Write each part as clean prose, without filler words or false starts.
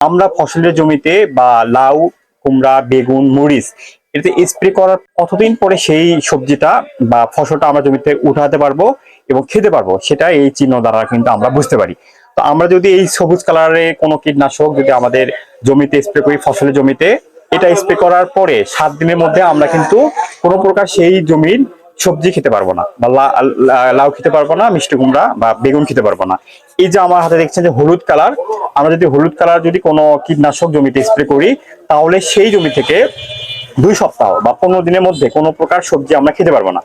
আমরা ফসলের জমিতে বা লাউ, কুমড়া, বেগুন, মরিচ এতে স্প্রে করার কতদিন পরে সেই সবজিটা বা ফসলটা আমরা জমিতে উঠাতে পারবো এবং খেতে পারবো, সেটা এই চিহ্ন দ্বারা কিন্তু আমরা বুঝতে পারি। তো আমরা যদি এই সবুজ কালারে কোনো কীটনাশক যদি আমাদের জমিতে স্প্রে করি, ফসলের জমিতে, এটা স্প্রে করার পরে 7 দিনের মধ্যে আমরা কিন্তু কোনো প্রকার সেই জমির সবজি খেতে পারবো না, বা লাউ খেতে পারবো না, মিষ্টি কুমড়া বা বেগুন খেতে পারবো না। এই যে আমার হাতে দেখছেন যে হলুদ কালার, আমরা যদি হলুদ কালার যদি কোনো কীটনাশক জমিতে স্প্রে করি, তাহলে সেই জমি থেকে 2 সপ্তাহ বা 15 দিনের মধ্যে কোনো প্রকার সবজি আমরা খেতে পারবো না।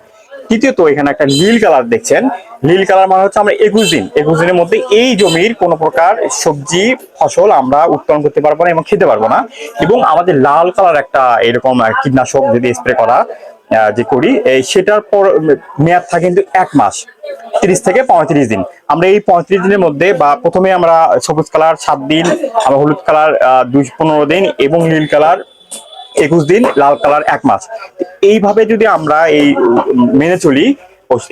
তৃতীয়ত, এখানে একটা নীল কালার দেখছেন, নীল কালার মানে হচ্ছে আমরা 21 দিনের মধ্যে এই জমির কোনো প্রকার সবজি ফসল আমরা উৎপাদন করতে পারবো না এবং খেতে পারবো না। এবং আমাদের লাল কালার একটা এরকম কীটনাশক যদি স্প্রে করা যে করি, সেটার পর মেয়াদ থাকে কিন্তু 1 মাস, 30 থেকে 35 দিন। আমরা এই 35 দিনের মধ্যে বা প্রথমে আমরা সবুজ কালার 7 দিন, আমরা হলুদ কালার 15 দিন এবং নীল কালার 21 দিন, লাল কালার 1 মাস, এইভাবে যদি আমরা এই মেনে চলি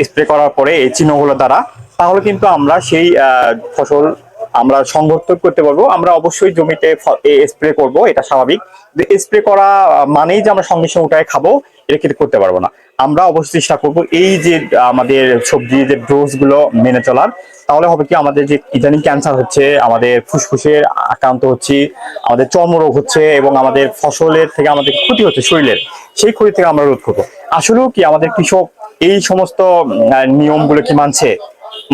স্প্রে করার পরে এই চিহ্নগুলো দ্বারা, তাহলে কিন্তু আমরা সেই ফসল আমরা সংরক্ষণ করতে পারবো। আমরা অবশ্যই জমিতে স্প্রে করব, এটা স্বাভাবিক। স্প্রে করা মানেই যে আমরা সঙ্গে সঙ্গে উঠায় খাবো, এটা কিন্তু করতে পারবো না। আমরা অবশ্যই চেষ্টা করব এই যে আমাদের সবজি যে ডোজ গুলো মেনে চলার। তাহলে হবে কি, আমাদের যে ইদানিং ক্যান্সার হচ্ছে, আমাদের ফুসফুসের আক্রান্ত হচ্ছে, আমাদের চর্মরোগ হচ্ছে এবং আমাদের ফসলের থেকে আমাদের ক্ষতি হচ্ছে শরীরের, সেই ক্ষতি থেকে আমরা রোধ করবো। আসলেও কি আমাদের কৃষক এই সমস্ত নিয়মগুলো কি মানছে?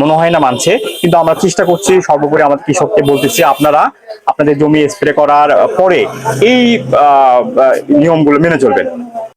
মনে হয় না মানছে। কিন্তু আমরা চেষ্টা করছি, সর্বোপরি আমাদের কৃষককে বলতেছি, আপনারা আপনাদের জমি স্প্রে করার পরে এই নিয়মগুলো মেনে চলবেন।